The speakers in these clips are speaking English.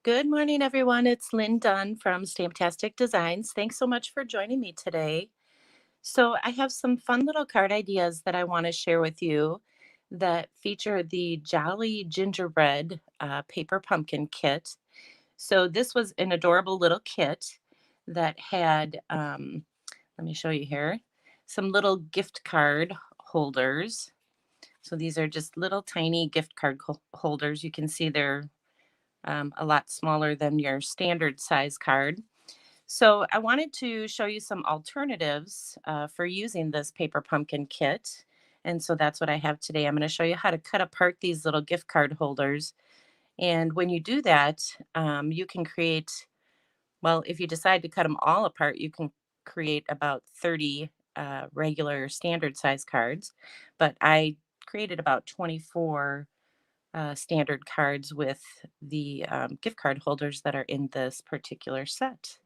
Good morning, everyone. It's Lynn Dunn from Stamptastic Designs. Thanks so much for joining me today. So, I have some fun little card ideas that I want to share with you that feature the Jolly Gingerbread paper pumpkin kit. So, this was an adorable little kit that had, let me show you here, some little gift card holders. So, these are just little tiny gift card holders. You can see they're a lot smaller than your standard size card. So I wanted to show you some alternatives for using this paper pumpkin kit. And so that's what I have today. I'm going to show you how to cut apart these little gift card holders. And when you do that, you can create, well, if you decide to cut them all apart, you can create about 30 regular standard size cards. But I created about 24 standard cards with the gift card holders that are in this particular set.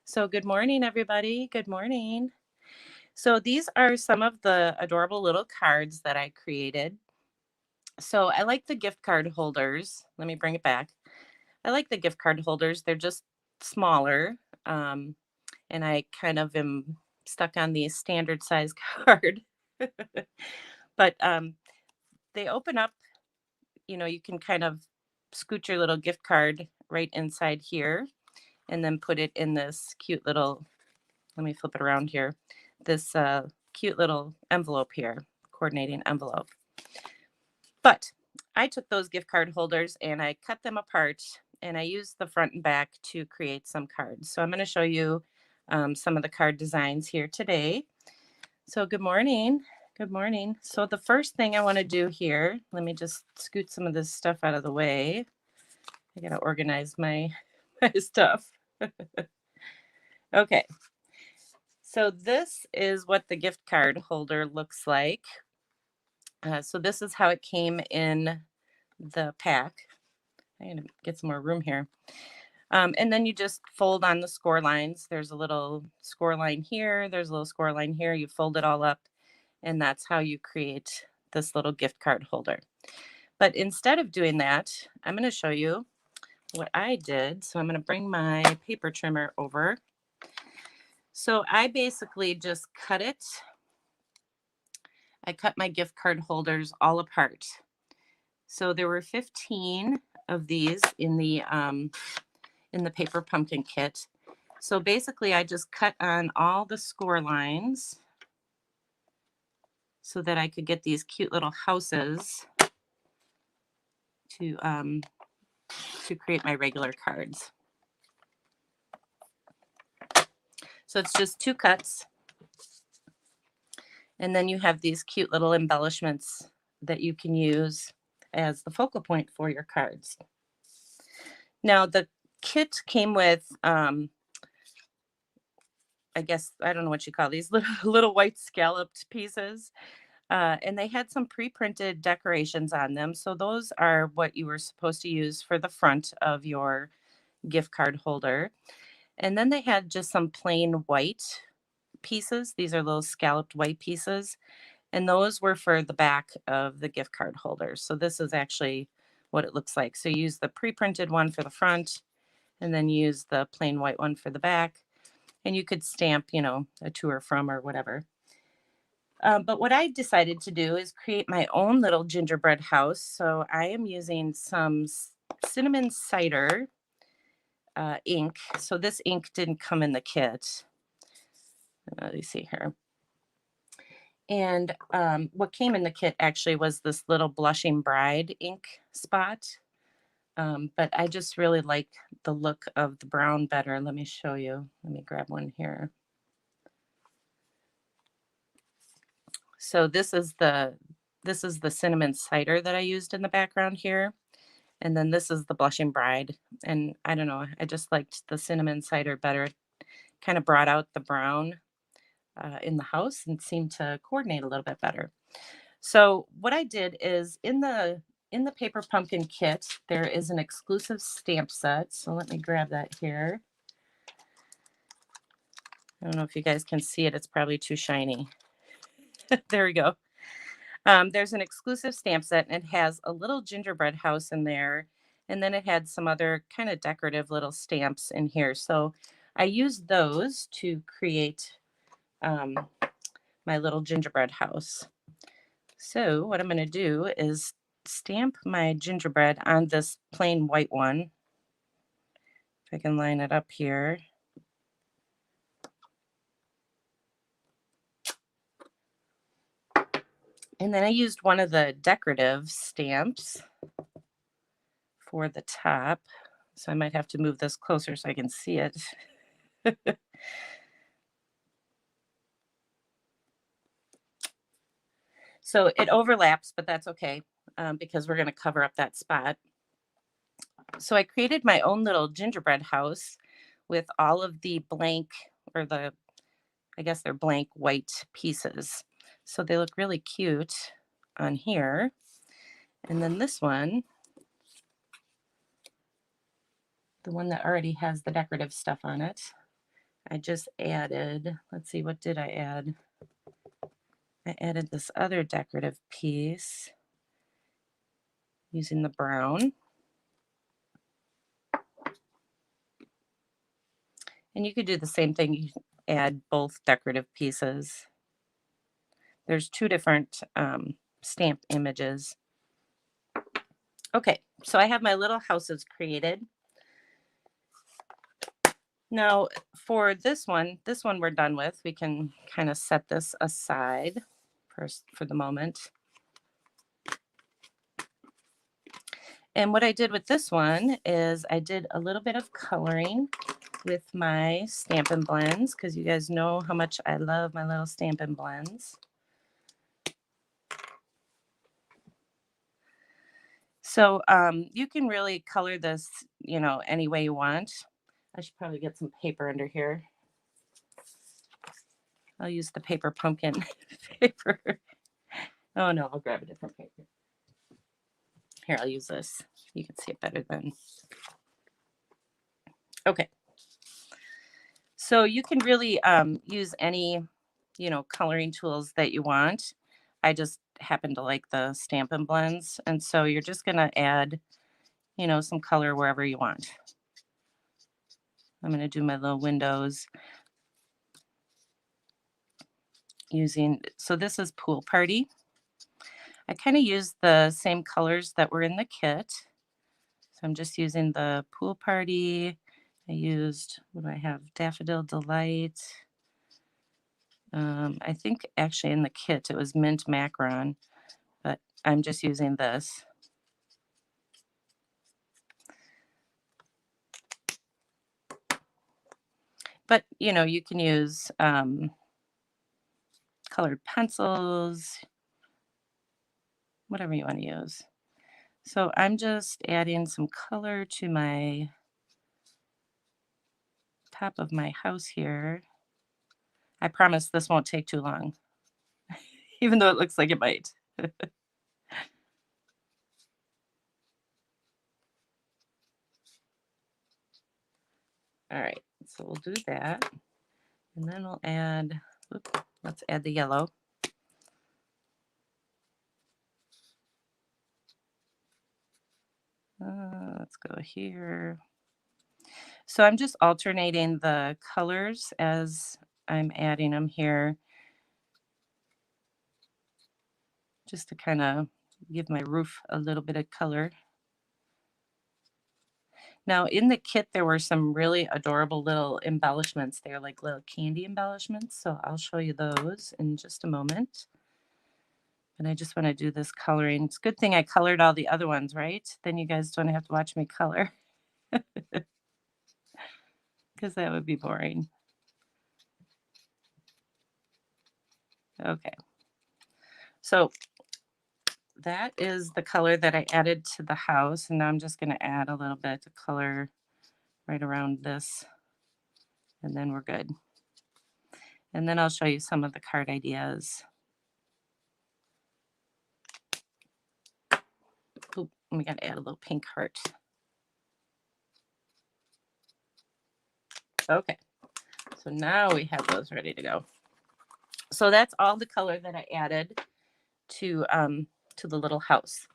So, good morning, everybody. Good morning. So, these are some of the adorable little cards that I created. So, I like the gift card holders. Let me bring it back. I like the gift card holders, they're just smaller. Um, and I kind of am stuck on the standard size card. but they open up, you can kind of scoot your little gift card right inside here and then put it in this cute little, let me flip it around here, this cute little envelope here, coordinating envelope. But I took those gift card holders and I cut them apart and I used the front and back to create some cards. So I'm going to show you some of the card designs here today. So good morning. Good morning. So the first thing I want to do here, let me just scoot some of this stuff out of the way. I got to organize my, my stuff. Okay. So this is what the gift card holder looks like. So this is how it came in the pack. I'm going to get some more room here. And then you just fold on the score lines. There's a little score line here. There's a little score line here. You fold it all up. And that's how you create this little gift card holder. But instead of doing that, I'm going to show you what I did. So I'm going to bring my paper trimmer over. So I basically just cut it. I cut my gift card holders all apart. So there were 15 of these in the paper pumpkin kit. So basically I just cut on all the score lines so that I could get these cute little houses to create my regular cards. So it's just 2 cuts. And then you have these cute little embellishments that you can use as the focal point for your cards. Now the kit came with, I guess, I don't know what you call these little white scalloped pieces. And they had some pre-printed decorations on them. So those are what you were supposed to use for the front of your gift card holder. And then they had just some plain white pieces. These are little scalloped white pieces. And those were for the back of the gift card holders. So this is actually what it looks like. So you use the pre-printed one for the front and then use the plain white one for the back. And you could stamp, a to or from or whatever. But what I decided to do is create my own little gingerbread house. So I am using some cinnamon cider ink. So this ink didn't come in the kit. Let me see here. And what came in the kit actually was this little blushing bride ink spot. But I just really like the look of the brown better. Let me show you. Let me grab one here. So this is the cinnamon cider that I used in the background here. And then this is the blushing bride. And I don't know, I just liked the cinnamon cider better. It kind of brought out the brown in the house and seemed to coordinate a little bit better. So what I did is in the paper pumpkin kit, there is an exclusive stamp set. So let me grab that here. I don't know if you guys can see it. It's probably too shiny. There we go. There's an exclusive stamp set and it has a little gingerbread house in there. And then it had some other kind of decorative little stamps in here. So I used those to create um, my little gingerbread house. So what I'm going to do is stamp my gingerbread on this plain white one. If I can line it up here. And then I used one of the decorative stamps for the top. So I might have to move this closer so I can see it. So it overlaps, but that's okay because we're going to cover up that spot. So I created my own little gingerbread house with all of the blank, or I guess they're blank white pieces. So they look really cute on here. And then this one, the one that already has the decorative stuff on it, I just added, let's see, what did I add? I added this other decorative piece using the brown. And you could do the same thing. You can add both decorative pieces. There's two different stamp images. Okay, so I have my little houses created. Now for this one we're done with. We can kind of set this aside for the moment. And what I did with this one is I did a little bit of coloring with my Stampin' Blends, because you guys know how much I love my little Stampin' Blends. So you can really color this, any way you want. I should probably get some paper under here. I'll use the paper pumpkin paper. Oh no, I'll grab a different paper. Here, I'll use this. You can see it better then. Okay. So you can really use any, coloring tools that you want. I just happen to like the Stampin' Blends. And so you're just going to add, some color wherever you want. I'm going to do my little windows so this is Pool Party. I kind of used the same colors that were in the kit. So I'm just using the Pool Party. I used, what do I have? Daffodil Delight. I think actually in the kit it was Mint Macaron, but I'm just using this. But, you can use colored pencils, whatever you want to use. So I'm just adding some color to my top of my house here. I promise this won't take too long, even though it looks like it might. All right, so we'll do that. And then we'll add, let's add the yellow. Let's go here. So I'm just alternating the colors as I'm adding them here, just to kind of give my roof a little bit of color. Now in the kit, there were some really adorable little embellishments. They're like little candy embellishments. So I'll show you those in just a moment. And I just want to do this coloring. It's a good thing I colored all the other ones, right? Then you guys don't have to watch me color, because that would be boring. Okay. So that is the color that I added to the house. And now I'm just going to add a little bit of color right around this. And then we're good. And then I'll show you some of the card ideas. Oop, we got to add a little pink heart. Okay. So now we have those ready to go. So that's all the color that I added to the little house.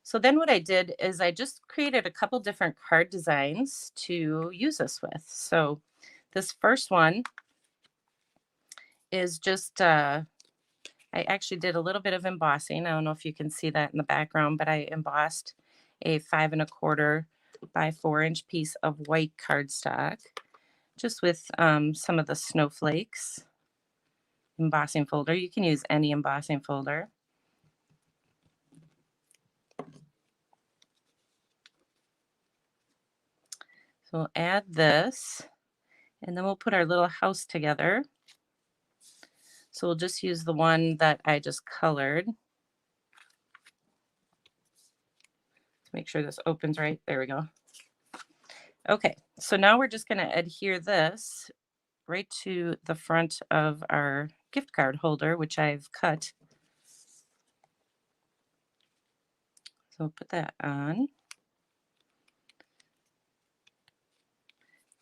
So then what I did is I just created a couple different card designs to use this with. So this first one is just, I actually did a little bit of embossing. I don't know if you can see that in the background, but I embossed a 5 1/4 by 4-inch piece of white cardstock just with some of the snowflakes embossing folder. You can use any embossing folder. So we'll add this, and then we'll put our little house together. So we'll just use the one that I just colored. To make sure this opens right. There we go. Okay, so now we're just going to adhere this right to the front of our gift card holder, which I've cut. So we'll put that on.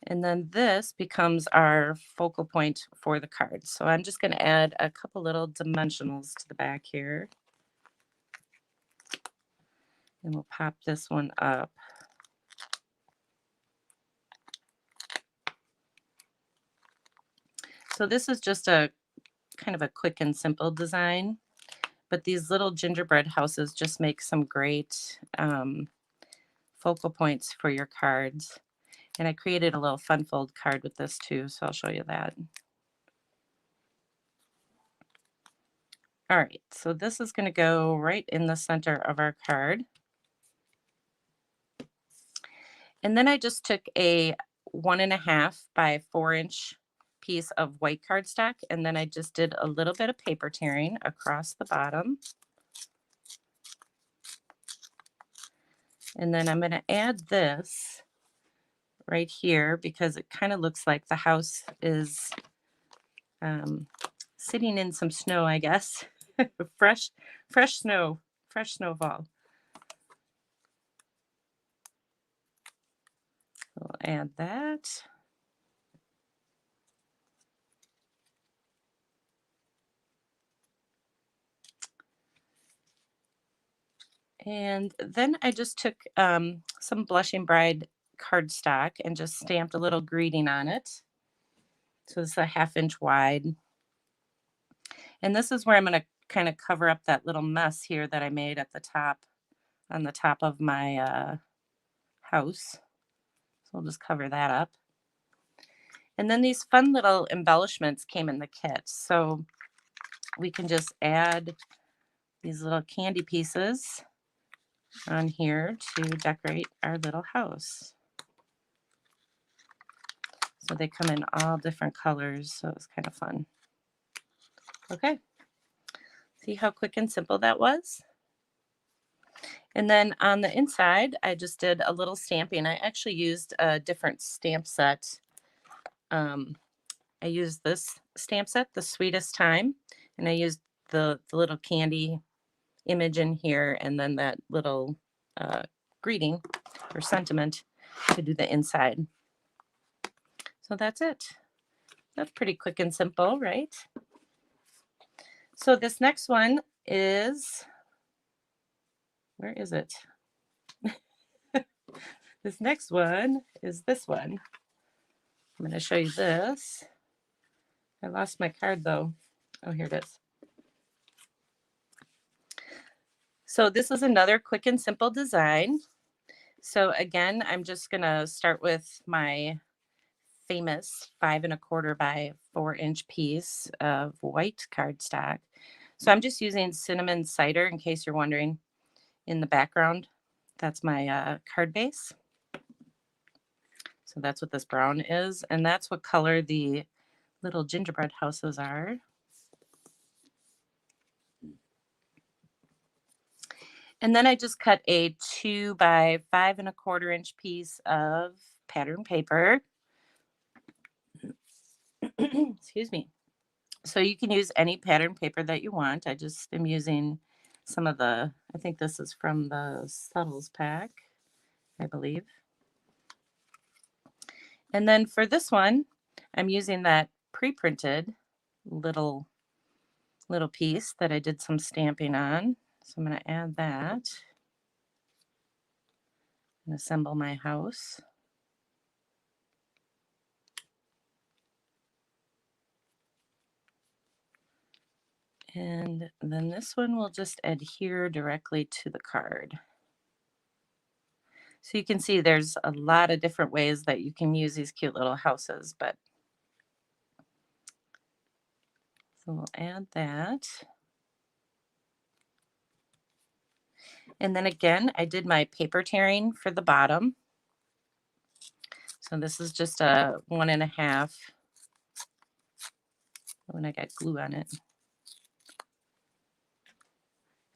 And then this becomes our focal point for the card. So I'm just going to add a couple little dimensionals to the back here. And we'll pop this one up. So this is just a kind of a quick and simple design, but these little gingerbread houses just make some great focal points for your cards. And I created a little fun fold card with this too, so I'll show you that. All right, so this is going to go right in the center of our card. And then I just took a 1 1/2 by 4-inch piece of white cardstock, and then I just did a little bit of paper tearing across the bottom. And then I'm going to add this right here because it kind of looks like the house is sitting in some snow, I guess. fresh snow, fresh snowfall. We'll add that. And then I just took some Blushing Bride cardstock and just stamped a little greeting on it. So it's a 1/2 inch wide. And this is where I'm going to kind of cover up that little mess here that I made at the top, on the top of my house. So we'll just cover that up. And then these fun little embellishments came in the kit. So we can just add these little candy pieces on here to decorate our little house. So they come in all different colors, so it's kind of fun. Okay, see how quick and simple that was? And then on the inside, I just did a little stamping. I actually used a different stamp set. I used this stamp set, The Sweetest Time, and I used the little candy image in here and then that little greeting or sentiment to do the inside. So that's it. That's pretty quick and simple, right? So this next one is, where is it? This next one is this one. I'm going to show you this. I lost my card though. Oh, here it is. So this is another quick and simple design. So again, I'm just going to start with my famous 5 1/4 by 4-inch piece of white cardstock. So I'm just using cinnamon cider in case you're wondering in the background. That's my card base. So that's what this brown is. And that's what color the little gingerbread houses are. And then I just cut a 2 by 5 1/4 inch piece of pattern paper. Excuse me. So you can use any pattern paper that you want. I just am using some of the, I think this is from the Subtles pack, I believe. And then for this one, I'm using that pre-printed little piece that I did some stamping on. So I'm going to add that. and assemble my house. And then this one will just adhere directly to the card. So you can see there's a lot of different ways that you can use these cute little houses, but so we'll add that. And then again, I did my paper tearing for the bottom. So this is just a 1.5. Oh, and I got glue on it.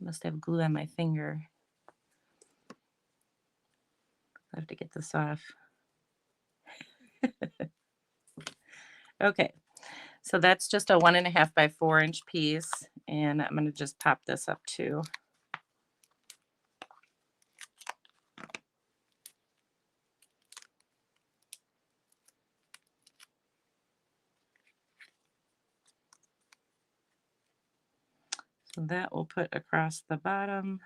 Must have glue on my finger. I have to get this off. Okay, so that's just a 1.5 by 4-inch piece, and I'm going to just pop this up too. So that will put across the bottom.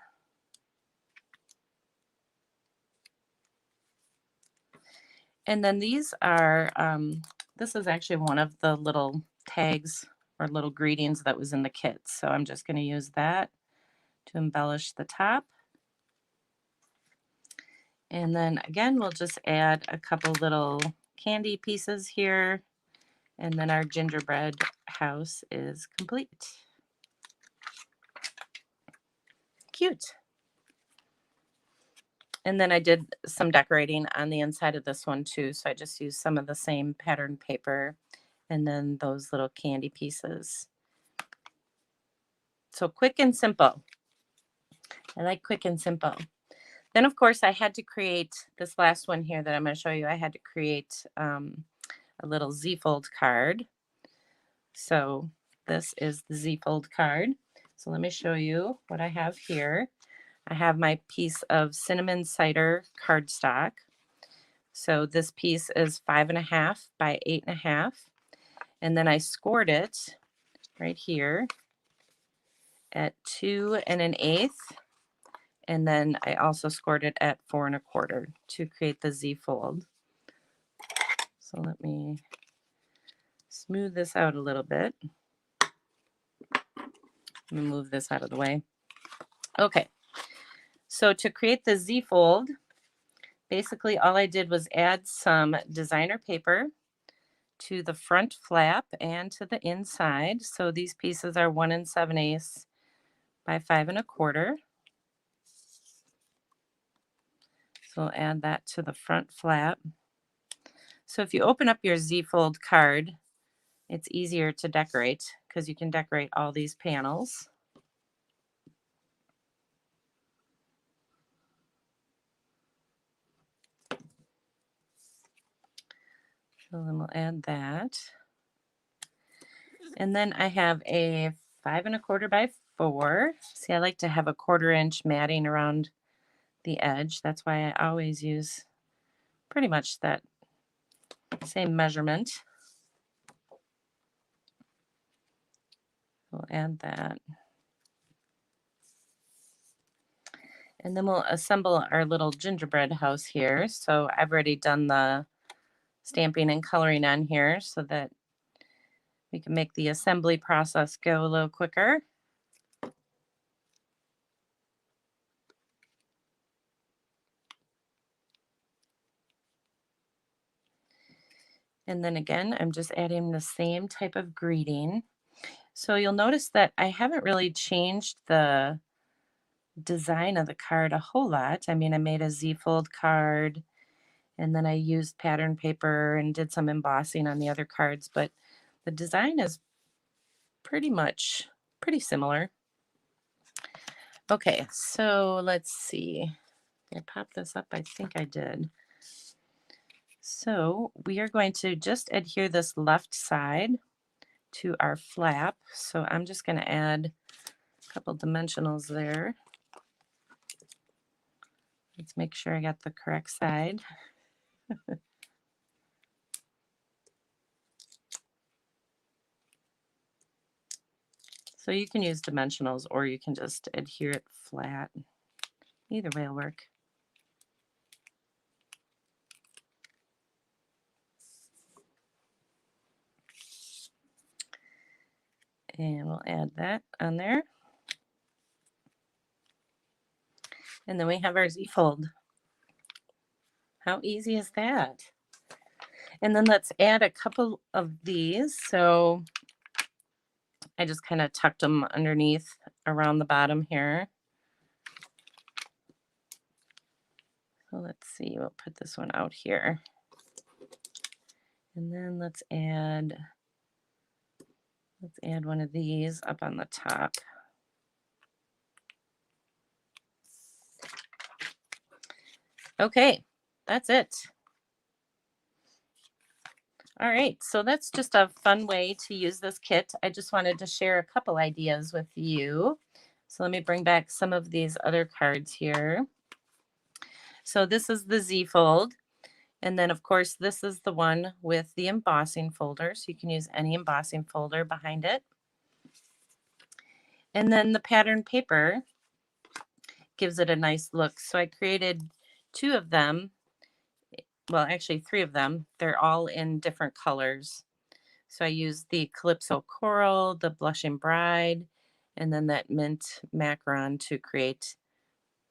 And then these are, this is actually one of the little tags or little greetings that was in the kit. So I'm just going to use that to embellish the top. And then again, we'll just add a couple little candy pieces here. And then our gingerbread house is complete. Cute. And then I did some decorating on the inside of this one too. So I just used some of the same pattern paper and then those little candy pieces. So quick and simple. I like quick and simple. Then of course I had to create this last one here that I'm going to show you. I had to create a little Z-fold card. So this is the Z-fold card. So let me show you what I have here. I have my piece of cinnamon cider cardstock. So this piece is 5.5 by 8.5. And then I scored it right here at 2 1/8. And then I also scored it at 4 1/4 to create the Z fold. So let me smooth this out a little bit. Let me move this out of the way. Okay, so to create the Z fold, basically all I did was add some designer paper to the front flap and to the inside. So these pieces are 1 7/8 by 5 1/4. So we'll add that to the front flap. So if you open up your Z-fold card, it's easier to decorate because you can decorate all these panels. So then we'll add that. And then I have a 5 1/4 by 4. See, I like to have a 1/4-inch matting around the edge. That's why I always use pretty much that same measurement. We'll add that. And then we'll assemble our little gingerbread house here. So I've already done the stamping and coloring on here so that we can make the assembly process go a little quicker. And then again, I'm just adding the same type of greeting. So you'll notice that I haven't really changed the design of the card a whole lot. I mean, I made a Z-fold card and then I used pattern paper and did some embossing on the other cards, but the design is pretty similar. Okay, so let's see. Did I pop this up? I think I did. So we are going to just adhere this left side to our flap. So I'm just going to add a couple dimensionals there. Let's make sure I got the correct side. So you can use dimensionals or you can just adhere it flat. Either way will work. And we'll add that on there. And then we have our Z-fold. How easy is that? And then let's add a couple of these. So I just kind of tucked them underneath around the bottom here. So let's see, we'll put this one out here. And then let's add one of these up on the top. Okay, that's it. All right, so that's just a fun way to use this kit. I just wanted to share a couple ideas with you. So let me bring back some of these other cards here. So this is the Z fold. And then of course, this is the one with the embossing folder. So you can use any embossing folder behind it. And then the pattern paper gives it a nice look. So I created 2 of them. Well, actually 3 of them. They're all in different colors. So I used the Calypso Coral, the Blushing Bride, and then that Mint Macaron to create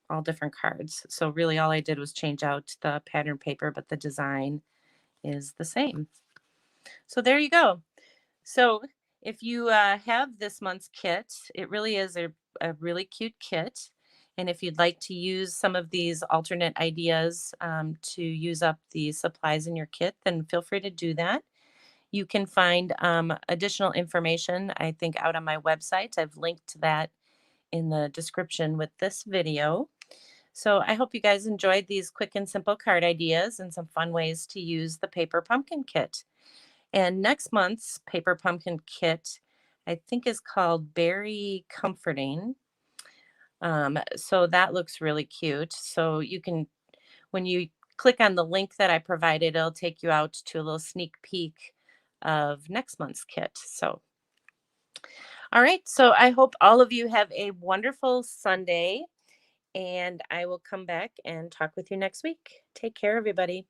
all different cards. So really all I did was change out the pattern paper, but the design is the same. So there you go. So if you have this month's kit, it really is a really cute kit. And if you'd like to use some of these alternate ideas to use up the supplies in your kit, then feel free to do that. You can find additional information, I think, out on my website. I've linked to that in the description with this video. So I hope you guys enjoyed these quick and simple card ideas and some fun ways to use the paper pumpkin kit. And next month's paper pumpkin kit, I think, is called Berry Comforting. So that looks really cute. So you can, when you click on the link that I provided, it'll take you out to a little sneak peek of next month's kit. So, all right. So I hope all of you have a wonderful Sunday, and I will come back and talk with you next week. Take care, everybody.